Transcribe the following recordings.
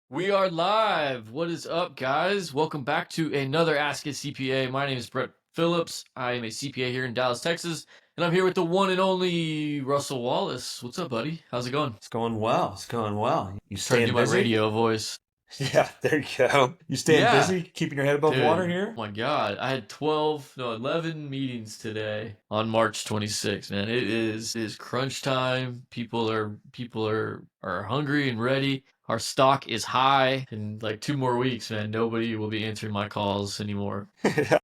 We are live. What is up, guys? Welcome back to another Ask a CPA. My name is Brett Phillips. I am a CPA here in Dallas, Texas, and I'm here with the one and only Russell Wallace. What's up, buddy? How's it going? It's going well. It's going well. You Trying to do staying my busy? radio voice. Yeah, there you go. You staying Yeah, busy? Keeping your head above water dude. here? Oh my God. I had 11 meetings today on March 26th, man. It is crunch time. People are hungry and ready. Our stock is high. In like 2 more weeks, man, nobody will be answering my calls anymore. Yeah.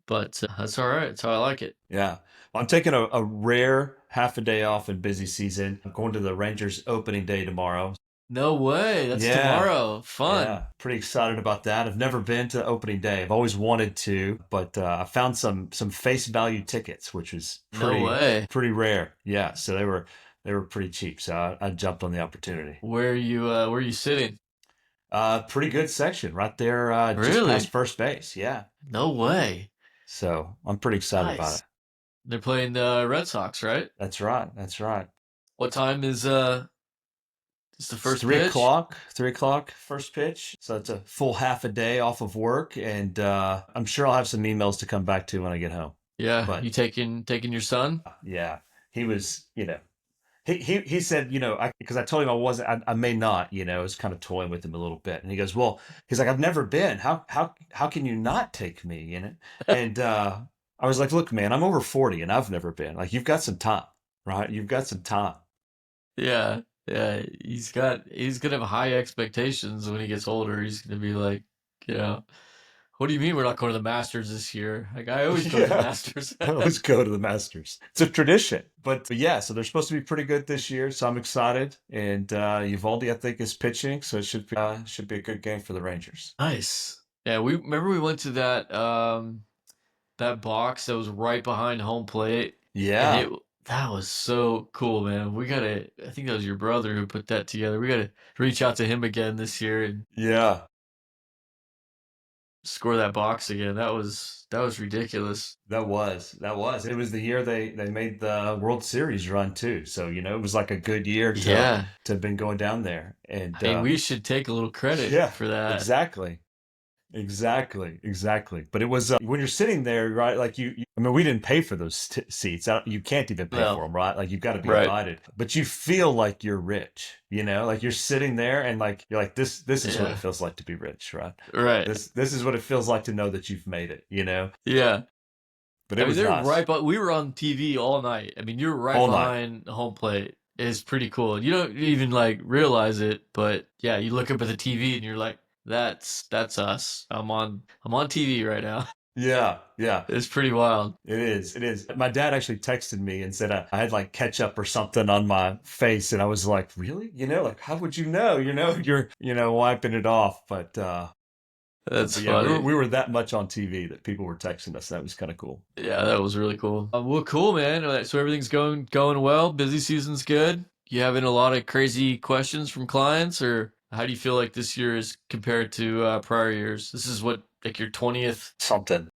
But that's all right. That's how I like it. Yeah. Well, I'm taking a rare half a day off in busy season. I'm going to the Rangers opening day tomorrow. No way. That's Yeah. tomorrow. Fun. Yeah. Pretty excited about that. I've never been to opening day. I've always wanted to, but I found some face value tickets, which was No pretty way. pretty rare. Yeah. So they were pretty cheap. So I jumped on the opportunity. Where are you sitting? Pretty good section right there, just past Really? first base. Yeah. No way. So I'm pretty excited about Nice. it. They're playing the Red Sox, right? That's right. That's right. What time is the It's first three pitch? o'clock, 3 o'clock first pitch. So it's a full half a day off of work. And I'm sure I'll have some emails to come back to when I get home. Yeah, But you taking your son? yeah, he was, he said, because I told him I wasn't, I may not, I was kind of toying with him a little bit. And he goes, well, he's like, I've never been. How can you not take me, And I was like, look, man, I'm over 40 and I've never been. Like, you've got some time, right? You've got some time. Yeah, yeah. He's gonna have high expectations when he gets older. He's gonna be like, you know, what do you mean we're not going to the Masters this year? Like I always go to the Yeah. Masters. Let's go to the Masters. It's a tradition. But yeah, so they're supposed to be pretty good this year, so I'm excited. And Uvalde, I think, is pitching, so it should be a good game for the Rangers. Nice. Yeah, we went to that box that was right behind home plate, and Yeah, it that was so cool, man. I think that was your brother who put that together. We gotta reach out to him again this year and yeah, score that box again. That was ridiculous. that was. It was the year they made the World Series run too. So it was like a good year to Yeah. to have been going down there. And Hey, we should take a little credit yeah, for that. exactly. Exactly, exactly. But it was when you're sitting there, right? Like I mean, we didn't pay for those seats. You can't even pay for No. them, right? Like you've got to be Right. invited. But you feel like you're rich, Like you're sitting there and like you're like this is what it Yeah. feels like to be rich, right? Right. This is what it feels like to know that you've made it. Yeah. But I it mean, was they're nice right, but we were on TV all night. I mean, you're right all night. behind home plate. It's pretty cool. You don't even like realize it, but yeah, you look up at the TV and you're like, that's us. I'm on TV right now. Yeah, yeah. It's pretty wild. It is. It is. My dad actually texted me and said I had like ketchup or something on my face, and I was like, "Really? Like how would you know? You're wiping it off." That's But yeah, we were, funny. we were that much on TV that people were texting us. That was kind of cool. Yeah, that was really cool. Well, cool, man. So everything's going well. Busy season's good. You having a lot of crazy questions from clients, or how do you feel like this year is compared to prior years? This is what like your 20th Something.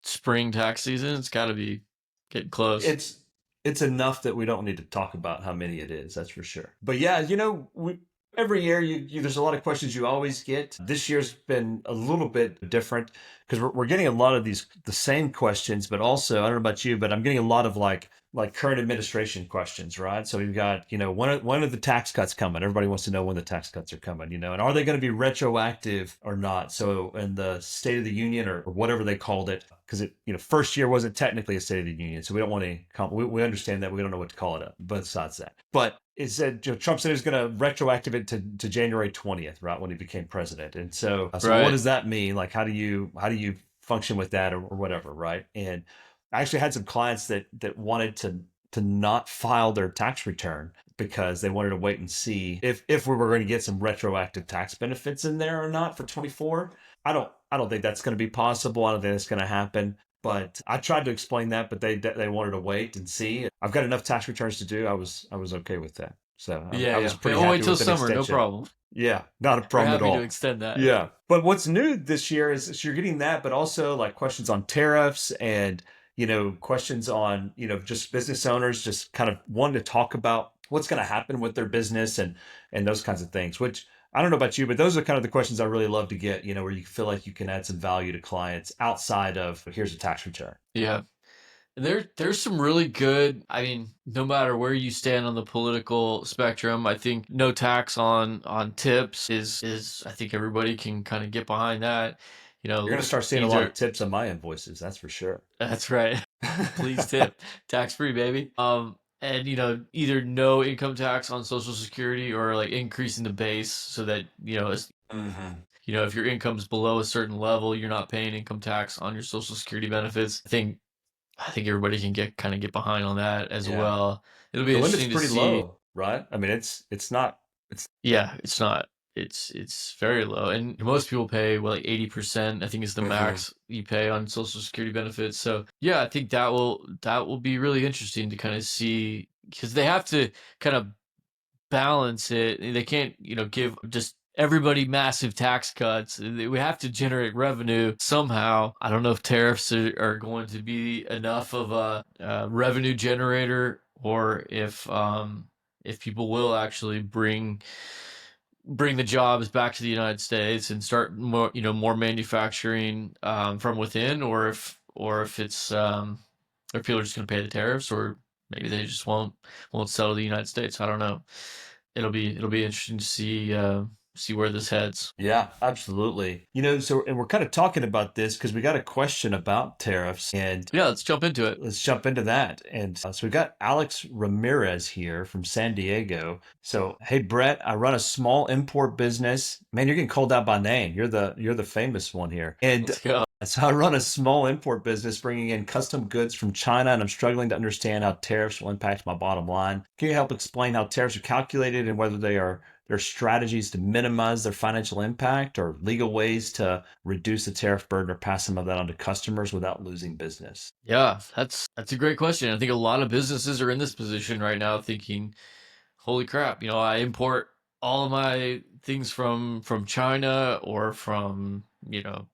spring tax season. It's got to be getting close. It's enough that we don't need to talk about how many it is. That's for sure. But yeah, every year there's a lot of questions you always get. This year's been a little bit different because we're getting a lot of the same questions, but also I don't know about you, but I'm getting a lot of like current administration questions, right? So we've got when are the tax cuts coming? Everybody wants to know when the tax cuts are coming, and are they going to be retroactive or not? So in the State of the Union or whatever they called it, because first year wasn't technically a State of the Union, so we don't want to. We understand that we don't know what to call it. Besides that, but it said Trump said he was going to retroactive it to January 20th, right when he became president. And so what Right. does that mean? Like how do you function with that or whatever, right? And I actually had some clients that wanted to not file their tax return because they wanted to wait and see if we were going to get some retroactive tax benefits in there or not for 24. I don't think that's going to be possible. I don't think that's going to happen. But I tried to explain that, but they wanted to wait and see. I've got enough tax returns to do. I was okay with that. So Yeah, I was yeah. pretty I'll wait happy till with an summer. No extension. problem. Yeah, not a We're problem at happy to all. extend that. Yeah. But what's new this year is you're getting that, but also like questions on tariffs and, questions on, just business owners just kind of wanting to talk about what's going to happen with their business and those kinds of things, which I don't know about you, but those are kind of the questions I really love to get, where you feel like you can add some value to clients outside of here's a tax return. Yeah. There's some really good, I mean, no matter where you stand on the political spectrum, I think no tax on tips is I think everybody can kind of get behind that. You You're going know, to start seeing a lot of either tips on my invoices, that's for sure. that's right. Please tip. Tax free, baby. And either no income tax on Social Security or like increasing the base so that, Hmm. if your income's below a certain level, you're not paying income tax on your Social Security benefits. I think everybody can get behind on that as Yeah. well. It'll be The limit's interesting to pretty see. low, right? I mean, it's not, it's, Yeah, it's not. It's very low, and most people pay like 80%. I think is the hmm max you pay on Social Security benefits. So yeah, I think that will be really interesting to kind of see because they have to kind of balance it. They can't, give just everybody massive tax cuts. We have to generate revenue somehow. I don't know if tariffs are going to be enough of a revenue generator, or if people will actually bring the jobs back to the United States and start more manufacturing from within, or if it's or people are just going to pay the tariffs, or maybe they just won't sell to the United States. I don't know. It'll be interesting to see where this heads. Yeah, absolutely. So, and we're kind of talking about this because we got a question about tariffs, and Yeah, let's jump into it. let's jump into that. And so we got Alex Ramirez here from San Diego. So, hey Brett, I run a small import business. Man, you're getting called out by name. You're the famous one here. And Let's go. so I run a small import business bringing in custom goods from China, and I'm struggling to understand how tariffs will impact my bottom line. Can you help explain how tariffs are calculated and whether there are strategies to minimize their financial impact or legal ways to reduce the tariff burden or pass some of that on to customers without losing business? Yeah, that's a great question. I think a lot of businesses are in this position right now, thinking, holy crap, I import all of my things from China or from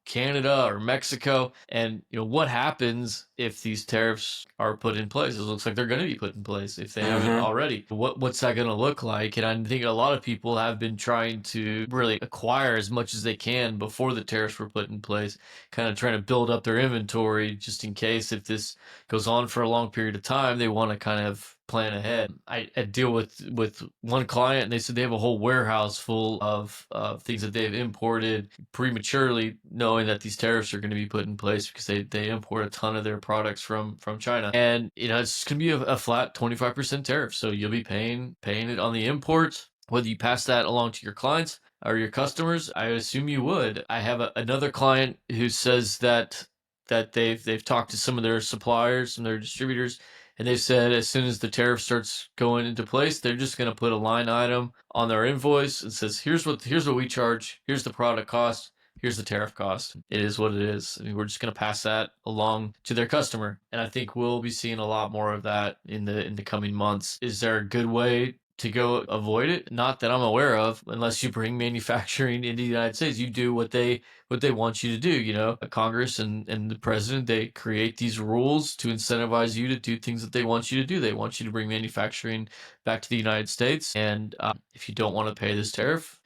Canada or Mexico, and what happens if these tariffs are put in place? It looks like they're going to be put in place if they haven't Mm-hmm. already. What's that going to look like? And I think a lot of people have been trying to really acquire as much as they can before the tariffs were put in place, kind of trying to build up their inventory just in case if this goes on for a long period of time, they want to kind of plan ahead. I deal with one client, and they said they have a whole warehouse full of things that they've imported prematurely, knowing that these tariffs are going to be put in place because they import a ton of their products from China, and it's going to be a flat 25% tariff. So you'll be paying it on the imports, whether you pass that along to your clients or your customers. I assume you would. I have another client who says that they've talked to some of their suppliers and their distributors, and they've said as soon as the tariff starts going into place, they're just going to put a line item on their invoice and says, here's what we charge, here's the product cost, here's the tariff cost. It is what it is. I mean, we're just going to pass that along to their customer, and I think we'll be seeing a lot more of that in the coming months. Is there a good way to go avoid it? Not that I'm aware of, unless you bring manufacturing into the United States. You do what they want you to do. Congress and the president, they create these rules to incentivize you to do things that they want you to do. They want you to bring manufacturing back to the United States, and if you don't want to pay this tariff,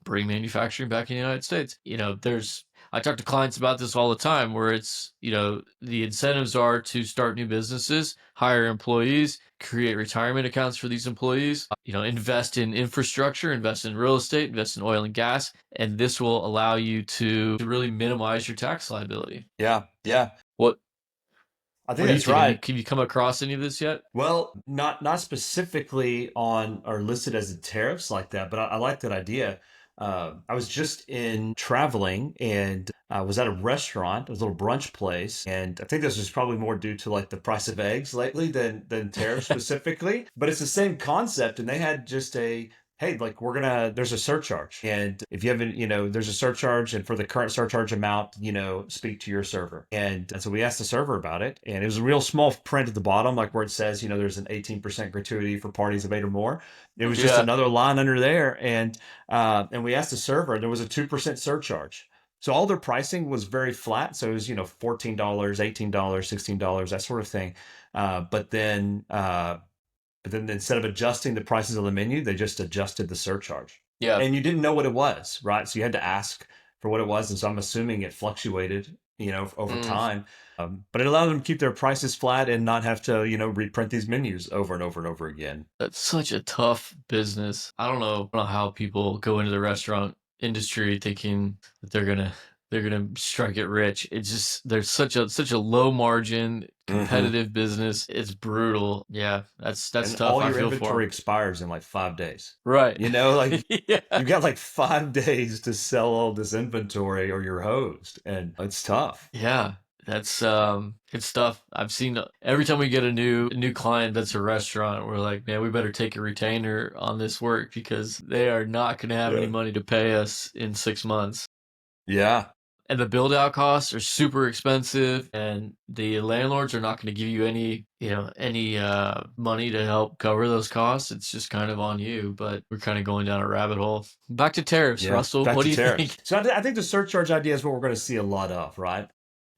bring manufacturing back in the United States. I talk to clients about this all the time, where it's, the incentives are to start new businesses, hire employees, create retirement accounts for these employees, invest in infrastructure, invest in real estate, invest in oil and gas, and this will allow you to really minimize your tax liability. Yeah, yeah. What I what think do you that's think? right. Have you come across any of this yet? Well, not specifically on or listed as the tariffs like that, but I like that idea. I was just in traveling and I was at a restaurant, it was a little brunch place, and I think this was probably more due to like the price of eggs lately than tariffs specifically. But it's the same concept, and they had just a hey, like there's a surcharge, and if you haven't, there's a surcharge, and for the current surcharge amount, speak to your server. And so we asked the server about it, and it was a real small print at the bottom, like where it says, there's an 18% gratuity for parties of 8 or more. It was just Yeah. another line under there, and we asked the server, and there was a 2% surcharge. So all their pricing was very flat. So it was, $14, $18, $16, that sort of thing. But then instead of adjusting the prices on the menu, they just adjusted the surcharge. Yeah. and you didn't know what it was, right? So you had to ask for what it was, and so I'm assuming it fluctuated, over Mm, time. But it allowed them to keep their prices flat and not have to, reprint these menus over and over and over again. that's such a tough business. I don't know how people go into the restaurant industry thinking that they're gonna strike it rich. It's just there's such a low margin Hmm. competitive business. It's brutal. Yeah, that's And tough. all I your feel for 'em. inventory expires in like 5 days. Right. Like Yeah. you got like 5 days to sell all this inventory or you're hosed, and it's tough. Yeah, that's it's tough. I've seen every time we get a new client that's a restaurant, we're like, man, we better take a retainer on this work because they are not going to have any Yeah. money to pay us in 6 months. Yeah. And the build out costs are super expensive, and the landlords are not going to give you any money to help cover those costs. It's just kind of on you, but we're kind of going down a rabbit hole. Back to tariffs, Yeah. Russell. Back What to do you tariffs. think? So I think the surcharge idea is what we're going to see a lot of, right?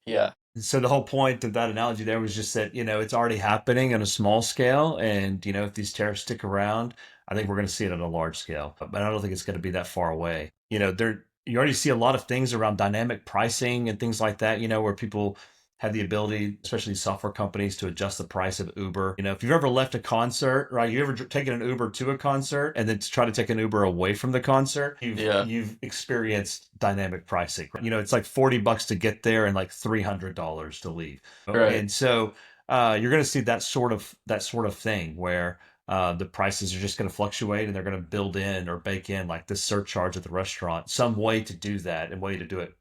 Yeah. So the whole point of that analogy there was just that, it's already happening on a small scale. And, if these tariffs stick around, I think we're going to see it on a large scale. But I don't think it's going to be that far away. You already see a lot of things around dynamic pricing and things like that, where people have the ability, especially software companies, to adjust the price of Uber. If you've ever left a concert, right? You ever taken an Uber to a concert and then to try to take an Uber away from the concert, you've Yeah. you've experienced dynamic pricing. It's like $40 to get there and like $300 to leave. Right. And so you're going to see that sort of thing where the prices are just going to fluctuate, and they're going to build in or bake in like this surcharge at the restaurant, some way to do that and way to do it,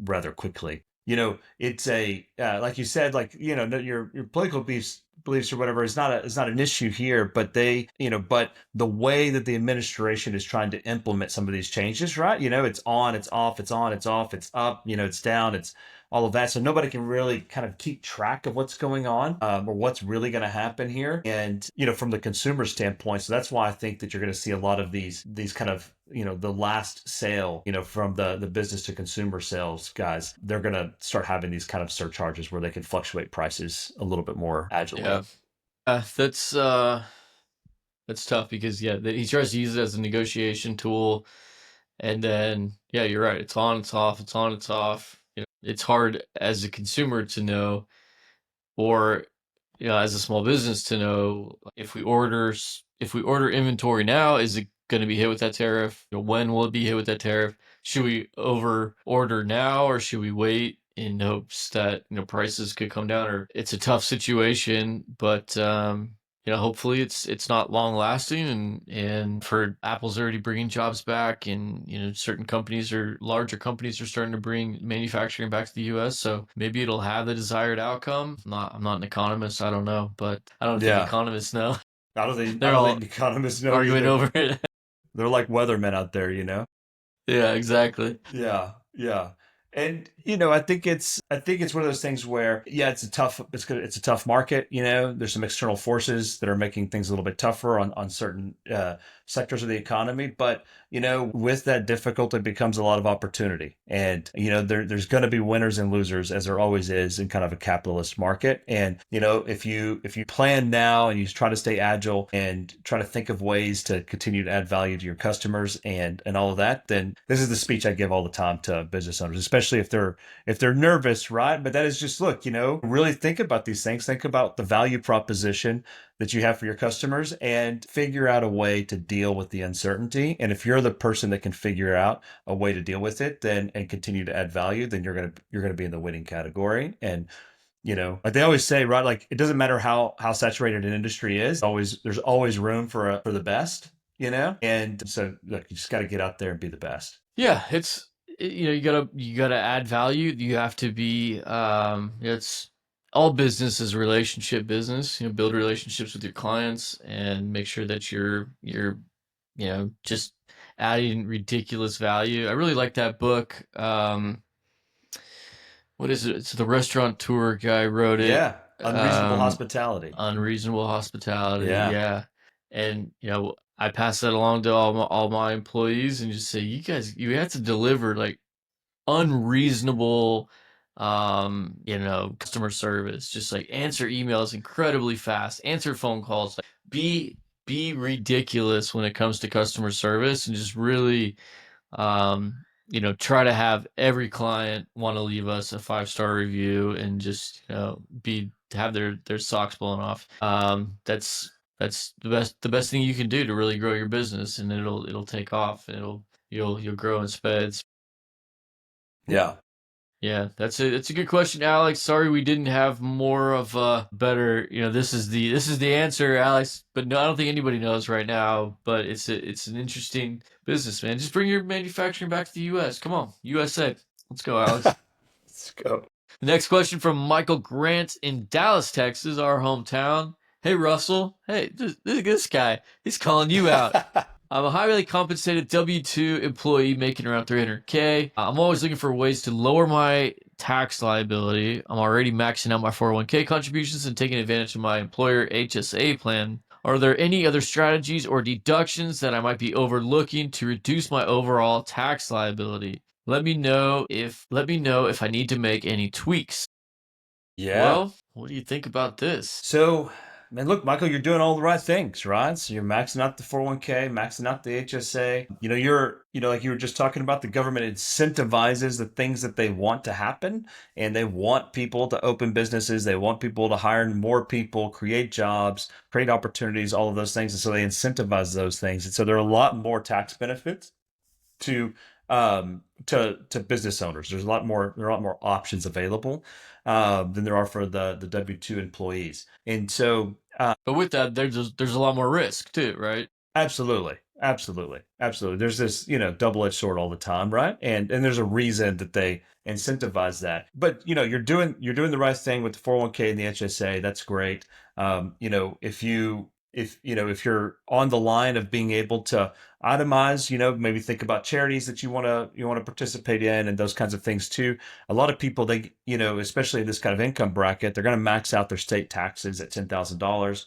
rather quickly. It's a like you said, like your political beliefs or whatever is not an issue here, but but the way that the administration is trying to implement some of these changes, right? It's on, it's off, it's on, it's off, it's up, it's down, it's all of that. So nobody can really kind of keep track of what's going on, or what's really going to happen here. And, from the consumer standpoint, so that's why I think that you're going to see a lot of these kind of, the last sale, from the business to consumer sales guys, they're going to start having these kind of surcharges where they can fluctuate prices a little bit more Yeah. agilely. That's tough because yeah, he tries to use it as a negotiation tool, and then yeah, you're right. It's on, it's off, it's on, it's off. It's hard as a consumer to know, or as a small business to know if we order inventory now, is it going to be hit with that tariff? When will it be hit with that tariff? Should we over order now, or should we wait in hopes that prices could come down? Or it's a tough situation, but hopefully it's not long lasting, and for Apple's already bringing jobs back, and certain companies or larger companies are starting to bring manufacturing back to the U.S. So maybe it'll have the desired outcome. I'm not an economist. I don't know, but I don't think Yeah. economists know. I They're don't all think economists know arguing either. over it. They're like weathermen out there. Yeah, exactly. Yeah, yeah. And I think it's one of those things where, yeah, it's a tough market. There's some external forces that are making things a little bit tougher on certain sectors of the economy. But with that difficulty becomes a lot of opportunity. And there's going to be winners and losers, as there always is in kind of a capitalist market. And if you plan now and you try to stay agile and try to think of ways to continue to add value to your customers and all of that, then this is the speech I give all the time to business owners, especially if they're nervous, right? But that is just, look, really think about these things. Think about the value proposition that you have for your customers and figure out a way to deal with the uncertainty. And if you're the person that can figure out a way to deal with it, then and continue to add value, then you're gonna be in the winning category. And like they always say, right? Like it doesn't matter how saturated an industry is. There's always room for the best. And so look, you just got to get out there and be the best. Yeah, you gotta add value. You have to be it's all business is relationship business. Build relationships with your clients and make sure that you're just adding ridiculous value. I really like that book. What is it? It's the restaurateur guy wrote it. Yeah, unreasonable Um, hospitality. Unreasonable Hospitality. Yeah, Yeah, and I pass that along to all my employees and just say, you guys, you have to deliver like unreasonable customer service. Just like answer emails incredibly fast, answer phone calls, like be be ridiculous when it comes to customer service and just really, try to have every client want to leave us a 5-star review and just, have their socks blown off. That's the best thing you can do to really grow your business, and it'll take off, and you'll grow in spades. Yeah. Yeah, that's a good question, Alex. Sorry we didn't have more of a better, this is the answer, Alex, but no, I don't think anybody knows right now, but it's an interesting business, man. Just bring your manufacturing back to the US. Come on, USA. Let's go, Alex. Let's go. The next question from Michael Grant in Dallas, Texas, our hometown. Hey, Russell. Hey, this guy, he's calling you out. I'm a highly compensated W-2 employee making around 300K. I'm always looking for ways to lower my tax liability. I'm already maxing out my 401k contributions and taking advantage of my employer HSA plan. Are there any other strategies or deductions that I might be overlooking to reduce my overall tax liability? Let me know if I need to make any tweaks. Yeah. Well, what do you think about this? So, man, look, Michael, you're doing all the right things, right? So you're maxing out the 401k, maxing out the HSA. Like you were just talking about, the government incentivizes the things that they want to happen, and they want people to open businesses. They want people to hire more people, create jobs, create opportunities, all of those things. And so they incentivize those things. And so there are a lot more tax benefits to to business owners. There are a lot more options available than there are for the W-2 employees. And so But with that, there's a lot more risk too, right? absolutely, absolutely, absolutely. There's this, double-edged sword all the time, right? And there's a reason that they incentivize that. But you're doing the right thing with the 401k and the HSA. That's great. If you're on the line of being able to itemize, maybe think about charities that you want to participate in and those kinds of things too. A lot of people, they, especially in this kind of income bracket, they're going to max out their state taxes at $10,000.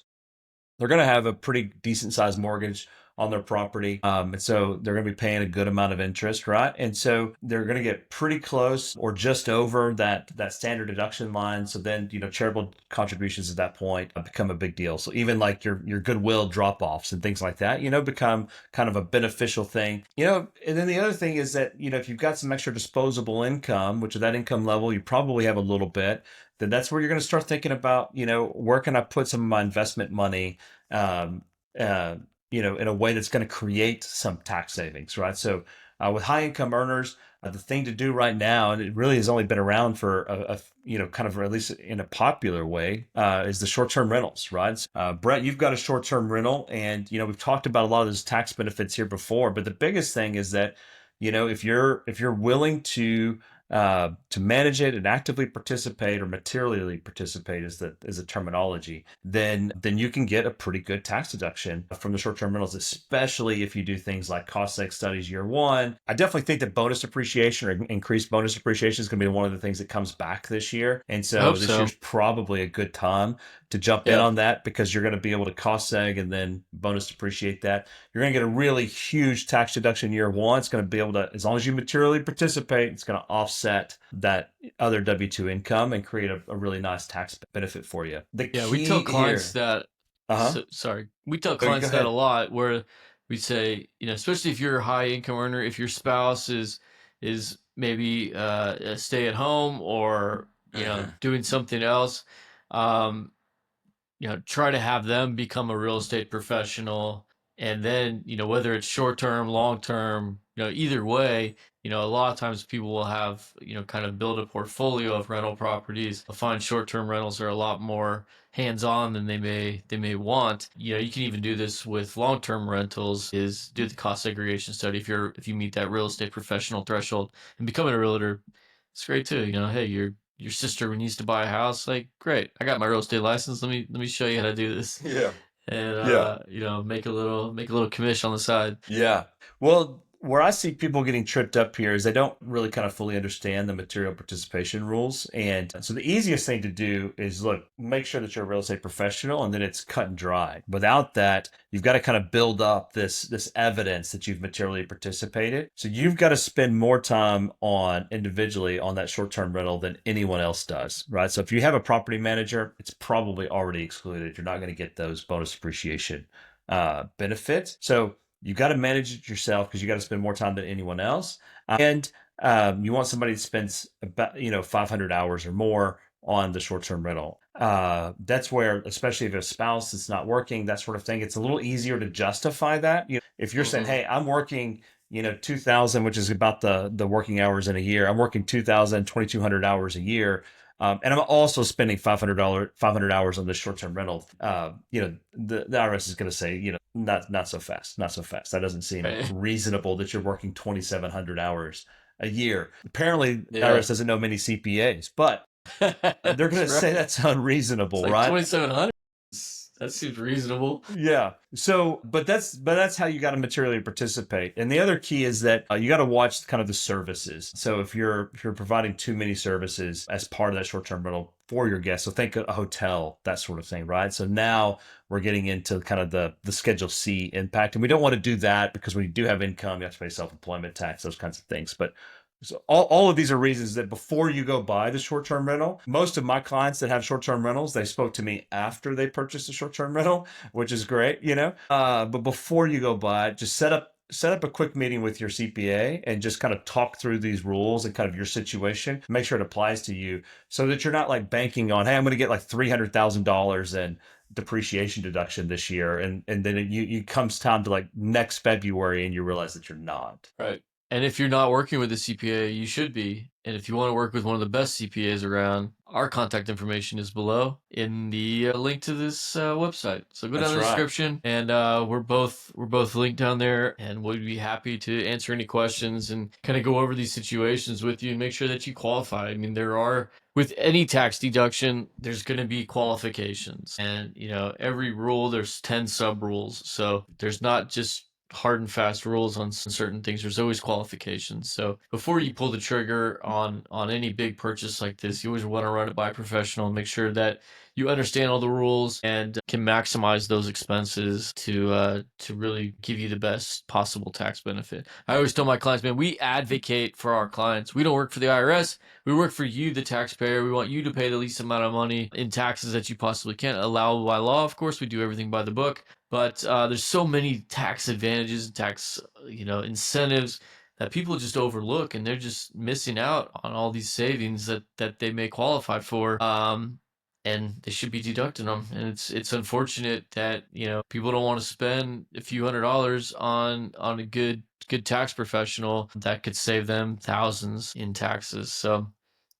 They're going to have a pretty decent sized mortgage on their property. And so they're going to be paying a good amount of interest, right? And so they're going to get pretty close or just over that standard deduction line. So then, charitable contributions at that point become a big deal. So even like your goodwill drop offs and things like that, become kind of a beneficial thing. And then the other thing is that, if you've got some extra disposable income, which at that income level, you probably have a little bit, then that's where you're going to start thinking about, where can I put some of my investment money, um, uh, in a way that's going to create some tax savings, right? So with high income earners, the thing to do right now, and it really has only been around for kind of, or at least in a popular way, is the short-term rentals, right? Brett, you've got a short-term rental, and we've talked about a lot of those tax benefits here before, but the biggest thing is that if you're willing to manage it and actively participate, or materially participate is the terminology, then you can get a pretty good tax deduction from the short-term rentals, especially if you do things like cost seg studies year one. I definitely think that bonus depreciation, or increased bonus depreciation, is going to be one of the things that comes back this year. And I so hope this so. year's probably a good time to jump in Yeah. on that, because you're going to be able to cost seg and then bonus depreciate that. You're going to get a really huge tax deduction year one. It's going to be able to, as long as you materially participate, it's going to offset that other W-2 income and create a really nice tax benefit for you. The Yeah, we tell key clients here, that. uh-huh. Sorry, we tell Oh, you go clients that a ahead. lot. Where we say, especially if you're a high income earner, if your spouse is maybe a stay at home, or Uh-huh. doing something else, um, try to have them become a real estate professional. And then, whether it's short term, long term, either way, a lot of times people will have, kind of build a portfolio of rental properties. I find short term rentals are a lot more hands on than they may want. You can even do this with long term rentals, is do the cost segregation study if you meet that real estate professional threshold, and becoming a realtor. It's great too. Hey, your sister needs to buy a house. Like, great, I got my real estate license. Let me show you how to do this, Yeah. and Yeah. make a little commission on the side. Yeah. Well, where I see people getting tripped up here is they don't really kind of fully understand the material participation rules. And so the easiest thing to do is, look, make sure that you're a real estate professional, and then it's cut and dry. Without that, you've got to kind of build up this evidence that you've materially participated. So you've got to spend more time on individually on that short-term rental than anyone else does, right? So if you have a property manager, it's probably already excluded. You're not going to get those bonus depreciation benefits. So you got to manage it yourself because you got to spend more time than anyone else. And you want somebody that spends about 500 hours or more on the short-term rental. That's where, especially if a spouse is not working, that sort of thing, it's a little easier to justify that. If you're saying, Mm-hmm. "Hey, I'm working, 2,000, which is about the working hours in a year. I'm working 2,000, 2,200 hours a year." And I'm also spending $500 hours on this short-term rental. The IRS is going to say, not so fast, not so fast. That doesn't seem Right. reasonable that you're working 2,700 hours a year. Apparently, the Yeah. IRS doesn't know many CPAs, but they're going That's to say right. that's It's unreasonable, like right? 2,700. That seems reasonable. Yeah. So, but that's how you got to materially participate. And the other key is that you got to watch kind of the services. So if you're providing too many services as part of that short-term rental for your guests, so think a hotel, that sort of thing, right? So now we're getting into kind of the Schedule C impact, and we don't want to do that because when you do have income, you have to pay self-employment tax, those kinds of things. But so all of these are reasons that before you go buy the short-term rental, most of my clients that have short-term rentals, they spoke to me after they purchased a short-term rental, which is great, But before you go buy it, just set up a quick meeting with your CPA and just kind of talk through these rules and kind of your situation. Make sure it applies to you so that you're not like banking on, hey, I'm going to get like $300,000 in depreciation deduction this year, and then you comes time to like next February and you realize that you're not. Right. And if you're not working with a CPA, you should be. And if you want to work with one of the best CPAs around, our contact information is below in the link to this website. So go down That's the right. description, and we're both linked down there, and we'd be happy to answer any questions and kind of go over these situations with you and make sure that you qualify. I mean, there are with any tax deduction, there's going to be qualifications, and every rule there's 10 sub rules. So there's not just hard and fast rules on certain things. There's always qualifications. So before you pull the trigger on any big purchase like this, you always want to run it by a professional and make sure that you understand all the rules and can maximize those expenses to really give you the best possible tax benefit. I always tell my clients, man, we advocate for our clients. We don't work for the IRS. We work for you, the taxpayer. We want you to pay the least amount of money in taxes that you possibly can. Allowable by law, of course. We do everything by the book. But there's so many tax advantages, tax incentives that people just overlook, and they're just missing out on all these savings that they may qualify for. And they should be deducting them. And it's unfortunate that people don't want to spend a few $100s on a good tax professional that could save them thousands in taxes. So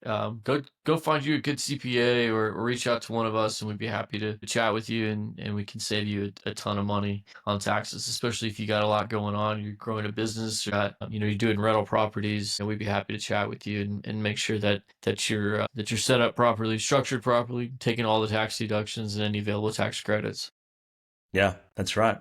go find you a good CPA or reach out to one of us, and we'd be happy to chat with you, and we can save you a ton of money on taxes, especially if you got a lot going on, you're growing a business, you're doing rental properties, and we'd be happy to chat with you and make sure that you're set up properly, structured properly, taking all the tax deductions and any available tax credits. Yeah, that's right.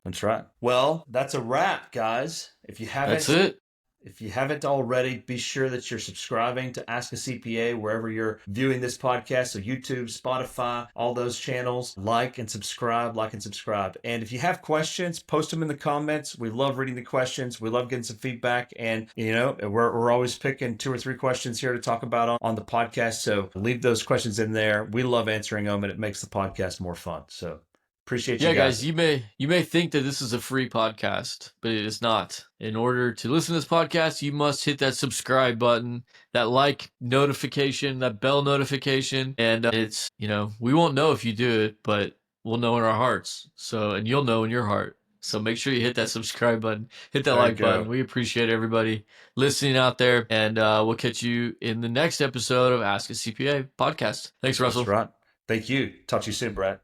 That's right. Well, that's a wrap, guys. That's it. If you haven't already, be sure that you're subscribing to Ask a CPA wherever you're viewing this podcast. So YouTube, Spotify, all those channels. Like and subscribe, like and subscribe. And if you have questions, post them in the comments. We love reading the questions. We love getting some feedback. And, we're always picking 2 or 3 questions here to talk about on the podcast. So leave those questions in there. We love answering them, and it makes the podcast more fun. So appreciate you Yeah, guys, guys. you may think that this is a free podcast, but it is not. In order to listen to this podcast, you must hit that subscribe button, that like notification, that bell notification, and it's we won't know if you do it, but we'll know in our hearts. So, and you'll know in your heart. So make sure you hit that subscribe button, hit that There you like button. go. We appreciate everybody listening out there, and we'll catch you in the next episode of Ask a CPA podcast. Thanks, That's Russell. right. Thank you. Talk to you soon, Brad.